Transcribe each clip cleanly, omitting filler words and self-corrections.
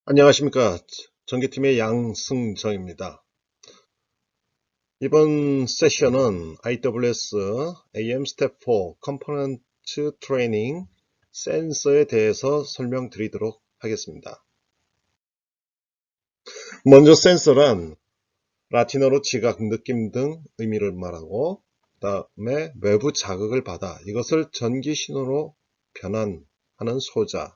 안녕하십니까. 전기팀의 양승정입니다. 이번 세션은 AWS AM 스텝 4 컴포넌트 트레이닝 센서에 대해서 설명드리도록 하겠습니다. 먼저 센서란 라틴어로 지각, 느낌 등 의미를 말하고, 그 다음에 외부 자극을 받아 이것을 전기 신호로 변환하는 소자,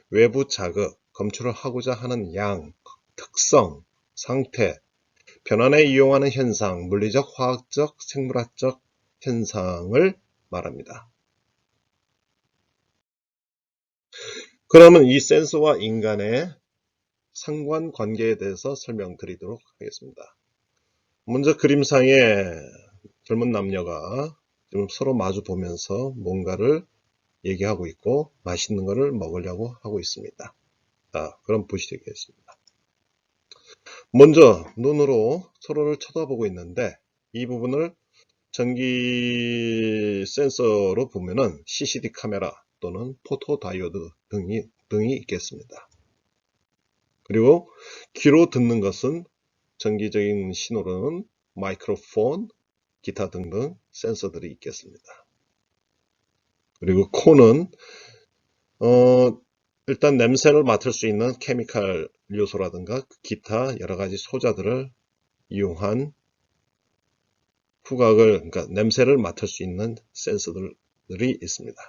외부 자극, 검출을 하고자 하는 양, 특성, 상태, 변환에 이용하는 현상, 물리적, 화학적, 생물학적 현상을 말합니다. 그러면 이 센서와 인간의 상관관계에 대해서 설명드리도록 하겠습니다. 먼저 그림상에 젊은 남녀가 지금 서로 마주 보면서 뭔가를 얘기하고 있고 맛있는 것을 먹으려고 하고 있습니다. 자, 그럼 보시겠습니다. 먼저 눈으로 서로를 쳐다보고 있는데 이 부분을 전기 센서로 보면은 CCD 카메라 또는 포토 다이오드 등이 있겠습니다. 그리고 귀로 듣는 것은 전기적인 신호로는 마이크로폰, 기타 등등 센서들이 있겠습니다. 그리고 코는 일단 냄새를 맡을 수 있는 케미칼 요소라든가 기타 여러 가지 소자들을 이용한 후각을, 그러니까 냄새를 맡을 수 있는 센서들이 있습니다.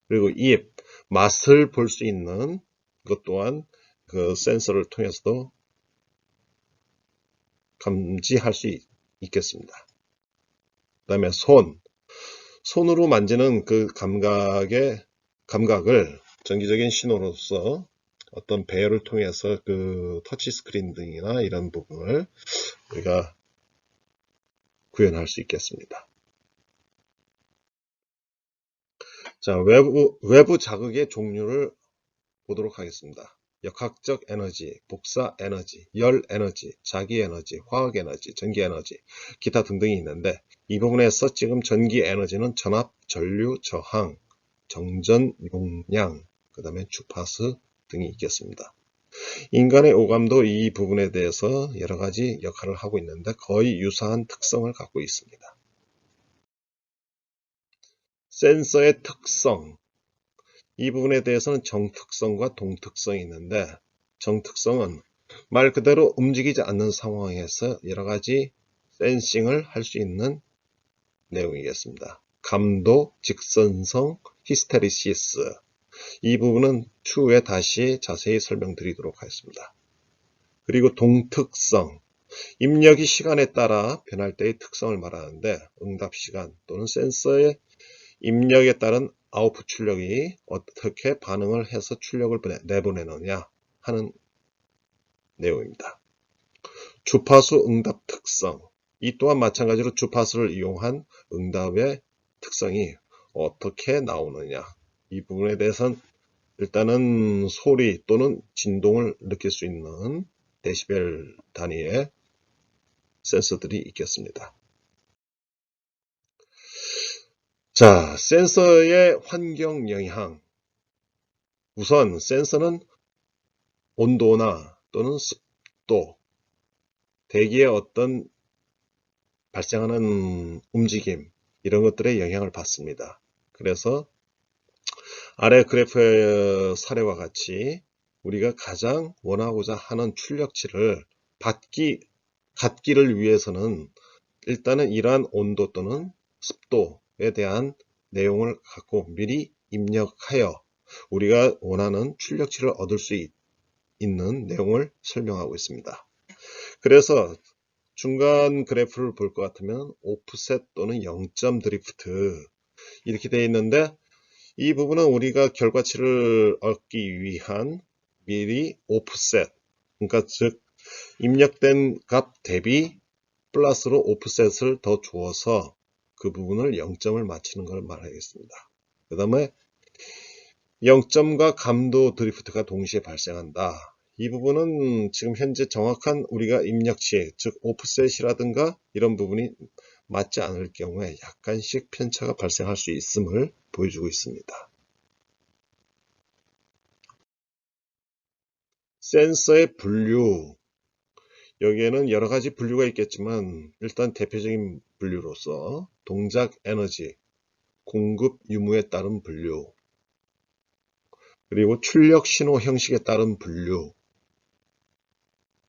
그리고 입, 맛을 볼 수 있는 것 또한 그 센서를 통해서도 감지할 수 있겠습니다. 그 다음에 손으로 만지는 그 감각을 전기적인 신호로서 어떤 배열을 통해서 그 터치 스크린 등이나 이런 부분을 우리가 구현할 수 있겠습니다. 자, 외부 자극의 종류를 보도록 하겠습니다. 역학적 에너지, 복사 에너지, 열 에너지, 자기 에너지, 화학 에너지, 전기 에너지, 기타 등등이 있는데 이 부분에서 지금 전기 에너지는 전압, 전류, 저항, 정전 용량, 그 다음에 주파수 등이 있겠습니다. 인간의 오감도 이 부분에 대해서 여러 가지 역할을 하고 있는데 거의 유사한 특성을 갖고 있습니다. 센서의 특성, 이 부분에 대해서는 정특성과 동특성이 있는데 정특성은 말 그대로 움직이지 않는 상황에서 여러 가지 센싱을 할 수 있는 내용이겠습니다. 감도, 직선성, 히스테리시스, 이 부분은 추후에 다시 자세히 설명드리도록 하겠습니다. 그리고 동특성, 입력이 시간에 따라 변할 때의 특성을 말하는데 응답 시간 또는 센서의 입력에 따른 아웃풋 출력이 어떻게 반응을 해서 출력을 내보내느냐 하는 내용입니다. 주파수 응답 특성, 이 또한 마찬가지로 주파수를 이용한 응답의 특성이 어떻게 나오느냐, 이 부분에 대해서는 일단은 소리 또는 진동을 느낄 수 있는 데시벨 단위의 센서들이 있겠습니다. 자, 센서의 환경 영향. 우선 센서는 온도나 또는 습도, 대기의 어떤 발생하는 움직임, 이런 것들에 영향을 받습니다. 그래서 아래 그래프의 사례와 같이 우리가 가장 원하고자 하는 출력치를 갖기를 위해서는 일단은 이러한 온도 또는 습도에 대한 내용을 갖고 미리 입력하여 우리가 원하는 출력치를 얻을 수 있는 내용을 설명하고 있습니다. 그래서 중간 그래프를 볼 것 같으면 오프셋 또는 0점 드리프트 이렇게 되어 있는데 이 부분은 우리가 결과치를 얻기 위한 미리 오프셋, 그러니까 즉 입력된 값 대비 플러스로 오프셋을 더 주어서 그 부분을 0점을 맞추는 걸 말하겠습니다. 그 다음에 0점과 감도 드리프트가 동시에 발생한다. 이 부분은 지금 현재 정확한 우리가 입력치, 즉 오프셋이라든가 이런 부분이 맞지 않을 경우에 약간씩 편차가 발생할 수 있음을 보여주고 있습니다. 센서의 분류. 여기에는 여러 가지 분류가 있겠지만 일단 대표적인 분류로서 동작 에너지, 공급 유무에 따른 분류, 그리고 출력 신호 형식에 따른 분류.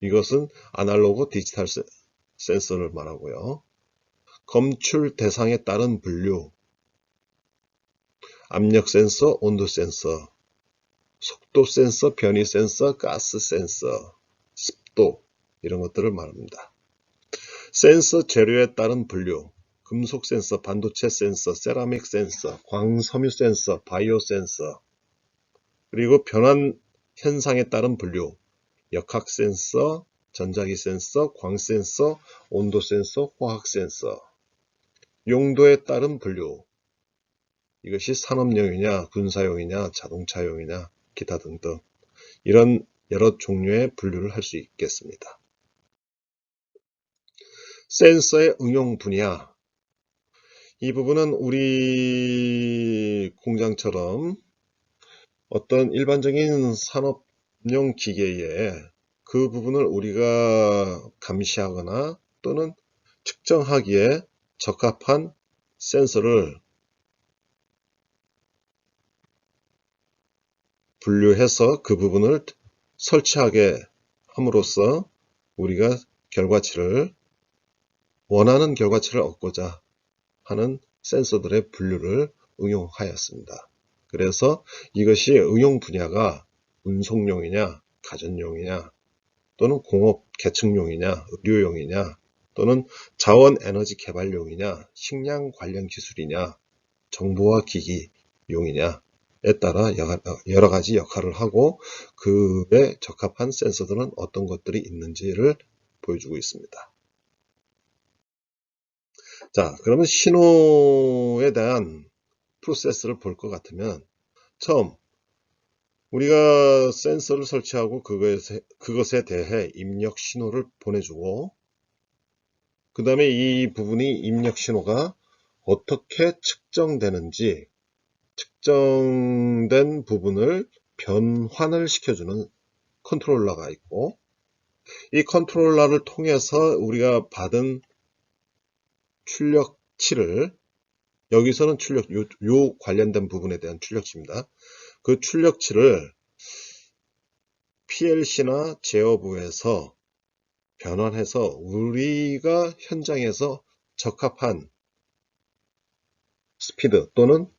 이것은 아날로그 디지털 센서를 말하고요. 검출 대상에 따른 분류, 압력 센서, 온도 센서, 속도 센서, 변이 센서, 가스 센서, 습도 이런 것들을 말합니다. 센서 재료에 따른 분류, 금속 센서, 반도체 센서, 세라믹 센서, 광섬유 센서, 바이오 센서, 그리고 변환 현상에 따른 분류, 역학 센서, 전자기 센서, 광 센서, 온도 센서, 화학 센서, 용도에 따른 분류, 이것이 산업용이냐, 군사용이냐, 자동차용이냐, 기타 등등 이런 여러 종류의 분류를 할 수 있겠습니다. 센서의 응용 분야. 이 부분은 우리 공장처럼 어떤 일반적인 산업용 기계에 그 부분을 우리가 감시하거나 또는 측정하기에 적합한 센서를 분류해서 그 부분을 설치하게 함으로써 우리가 원하는 결과치를 얻고자 하는 센서들의 분류를 응용하였습니다. 그래서 이것이 응용 분야가 운송용이냐, 가전용이냐, 또는 공업 계층용이냐, 의료용이냐, 또는 자원 에너지 개발용이냐, 식량 관련 기술이냐, 정보화 기기용이냐에 따라 여러 가지 역할을 하고 그에 적합한 센서들은 어떤 것들이 있는지를 보여주고 있습니다. 자, 그러면 신호에 대한 프로세스를 볼 것 같으면 처음 우리가 센서를 설치하고 그것에 대해 입력 신호를 보내주고 그 다음에 이 부분이 입력 신호가 어떻게 측정되는지 측정된 부분을 변환을 시켜주는 컨트롤러가 있고 이 컨트롤러를 통해서 우리가 받은 출력치를 여기서는 요 관련된 부분에 대한 출력치입니다. 그 출력치를 PLC나 제어부에서 변환해서 우리가 현장에서 적합한 스피드 또는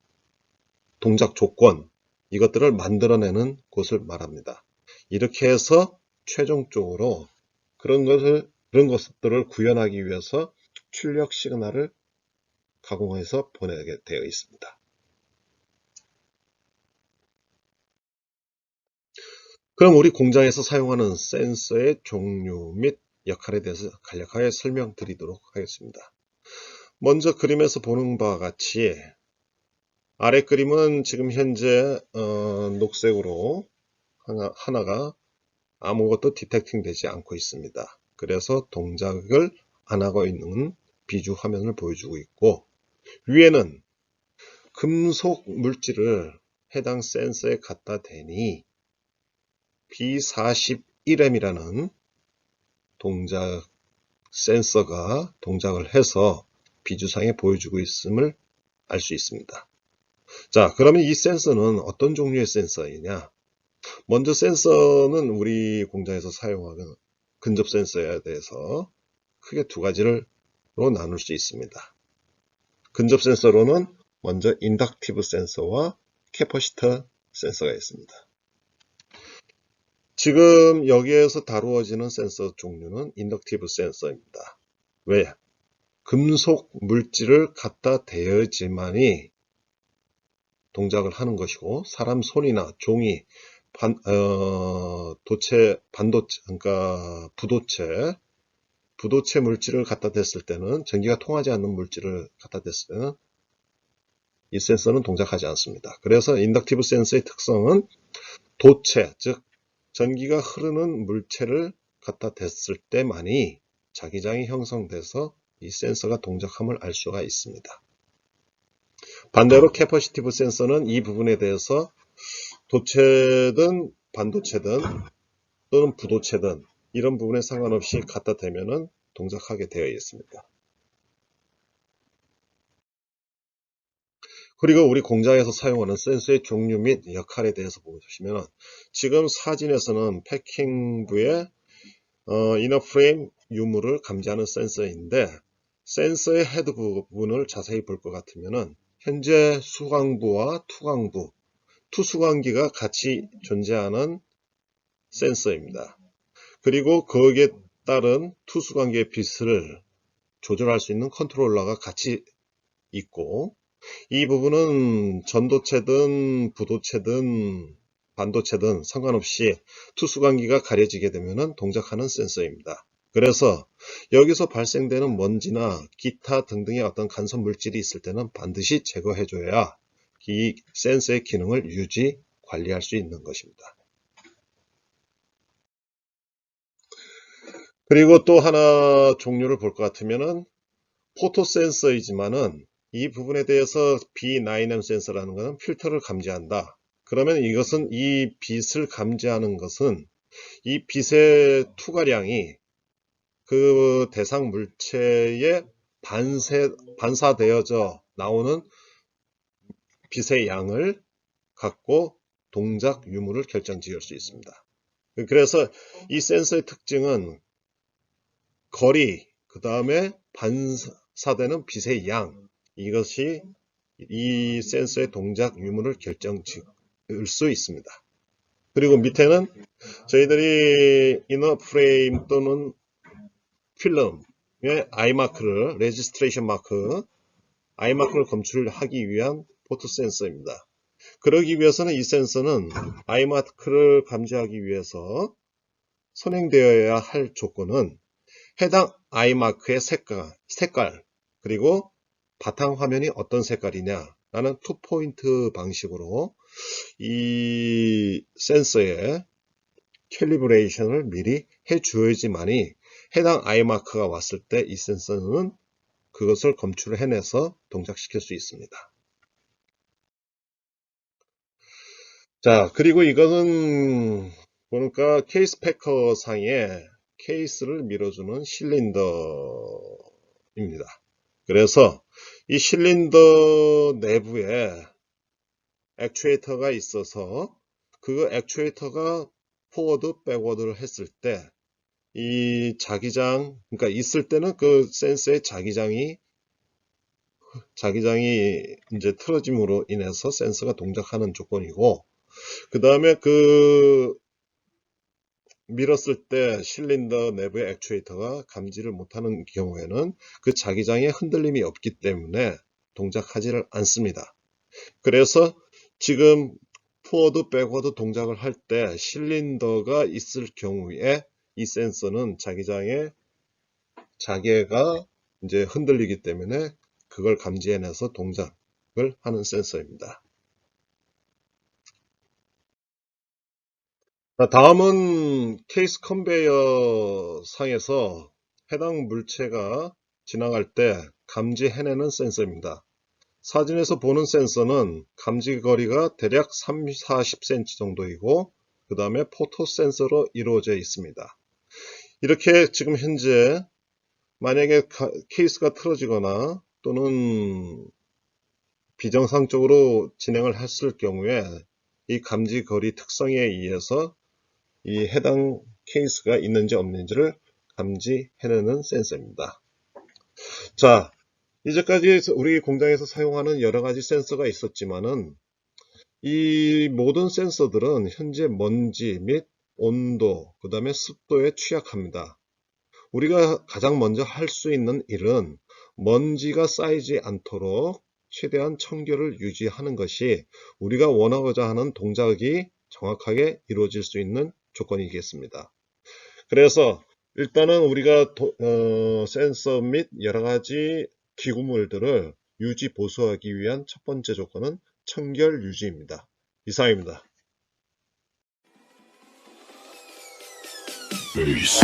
동작 조건 이것들을 만들어내는 곳을 말합니다. 이렇게 해서 최종적으로 그런 것들을 구현하기 위해서 출력 시그널을 가공해서 보내게 되어 있습니다. 그럼 우리 공장에서 사용하는 센서의 종류 및 역할에 대해서 간략하게 설명드리도록 하겠습니다. 먼저 그림에서 보는 바와 같이 아래 그림은 지금 현재 녹색으로 하나가 아무것도 디텍팅 되지 않고 있습니다. 그래서 동작을 안 하고 있는 비주 화면을 보여주고 있고 위에는 금속 물질을 해당 센서에 갖다 대니 B41M이라는 동작 센서가 동작을 해서 비주상에 보여주고 있음을 알 수 있습니다. 자, 그러면 이 센서는 어떤 종류의 센서이냐? 먼저 센서는 우리 공장에서 사용하는 근접 센서에 대해서 크게 두 가지로 나눌 수 있습니다. 근접 센서로는 먼저 인덕티브 센서와 캐퍼시터 센서가 있습니다. 지금 여기에서 다루어지는 센서 종류는 인덕티브 센서입니다. 왜? 금속 물질을 갖다 대어야지만이 동작을 하는 것이고 사람 손이나 종이, 반도체, 그러니까 부도체 물질을 갖다 댔을 때는 전기가 통하지 않는 물질을 갖다 댔을 때는 이 센서는 동작하지 않습니다. 그래서 인덕티브 센서의 특성은 도체, 즉 전기가 흐르는 물체를 갖다 댔을 때만이 자기장이 형성돼서 이 센서가 동작함을 알 수가 있습니다. 반대로 캐퍼시티브 센서는 이 부분에 대해서 도체든 반도체든 또는 부도체든 이런 부분에 상관없이 갖다 대면은 동작하게 되어 있습니다. 그리고 우리 공장에서 사용하는 센서의 종류 및 역할에 대해서 보시면 지금 사진에서는 패킹부에 이너 프레임 유무를 감지하는 센서인데 센서의 헤드 부분을 자세히 볼 것 같으면 현재 수광부와 투광부, 투수광기가 같이 존재하는 센서입니다. 그리고 거기에 따른 투수광기의 빛을 조절할 수 있는 컨트롤러가 같이 있고 이 부분은 전도체든 부도체든 반도체든 상관없이 투수광기가 가려지게 되면 동작하는 센서입니다. 그래서 여기서 발생되는 먼지나 기타 등등의 어떤 간섭 물질이 있을 때는 반드시 제거해줘야 이 센서의 기능을 유지, 관리할 수 있는 것입니다. 그리고 또 하나 종류를 볼 것 같으면은 포토 센서이지만은 이 부분에 대해서 B9M 센서라는 것은 필터를 감지한다. 그러면 이것은 이 빛을 감지하는 것은 이 빛의 투과량이 그 대상 물체에 반사되어져 나오는 빛의 양을 갖고 동작 유무를 결정지을 수 있습니다. 그래서 이 센서의 특징은 거리, 그 다음에 반사되는 빛의 양, 이것이 이 센서의 동작 유무를 결정지을 수 있습니다. 그리고 밑에는 저희들이 이너 프레임 또는 필름의 아이마크를, 레지스트레이션 마크, 아이마크를 검출하기 위한 포토 센서입니다. 그러기 위해서는 이 센서는 아이마크를 감지하기 위해서 선행되어야 할 조건은 해당 아이마크의 색깔 그리고 바탕화면이 어떤 색깔이냐 라는 투포인트 방식으로 이 센서의 캘리브레이션을 미리 해 주어야지만이 해당 아이마크가 왔을 때 이 센서는 그것을 검출을 해내서 동작시킬 수 있습니다. 자, 그리고 이것은 보니까 케이스 패커 상에 케이스를 밀어주는 실린더입니다. 그래서 이 실린더 내부에 액추에이터가 있어서 그 액추에이터가 포워드, 백워드를 했을 때 이 자기장, 그러니까 있을 때는 그 센서의 자기장이 이제 틀어짐으로 인해서 센서가 동작하는 조건이고, 그 다음에 그 밀었을 때 실린더 내부의 액추에이터가 감지를 못하는 경우에는 그 자기장에 흔들림이 없기 때문에 동작하지를 않습니다. 그래서 지금 포워드, 백워드 동작을 할 때 실린더가 있을 경우에 이 센서는 자기가 이제 흔들리기 때문에 그걸 감지해내서 동작을 하는 센서입니다. 다음은 케이스 컨베이어 상에서 해당 물체가 지나갈 때 감지해내는 센서입니다. 사진에서 보는 센서는 감지 거리가 대략 30-40cm 정도이고 그 다음에 포토 센서로 이루어져 있습니다. 이렇게 지금 현재 만약에 케이스가 틀어지거나 또는 비정상적으로 진행을 했을 경우에 이 감지 거리 특성에 의해서 이 해당 케이스가 있는지 없는지를 감지해내는 센서입니다. 자, 이제까지 우리 공장에서 사용하는 여러 가지 센서가 있었지만은 이 모든 센서들은 현재 먼지 및 온도, 그 다음에 습도에 취약합니다. 우리가 가장 먼저 할 수 있는 일은 먼지가 쌓이지 않도록 최대한 청결을 유지하는 것이 우리가 원하고자 하는 동작이 정확하게 이루어질 수 있는 조건이겠습니다. 그래서 일단은 우리가 센서 및 여러 가지 기구물들을 유지 보수하기 위한 첫 번째 조건은 청결 유지입니다. 이상입니다. Peace.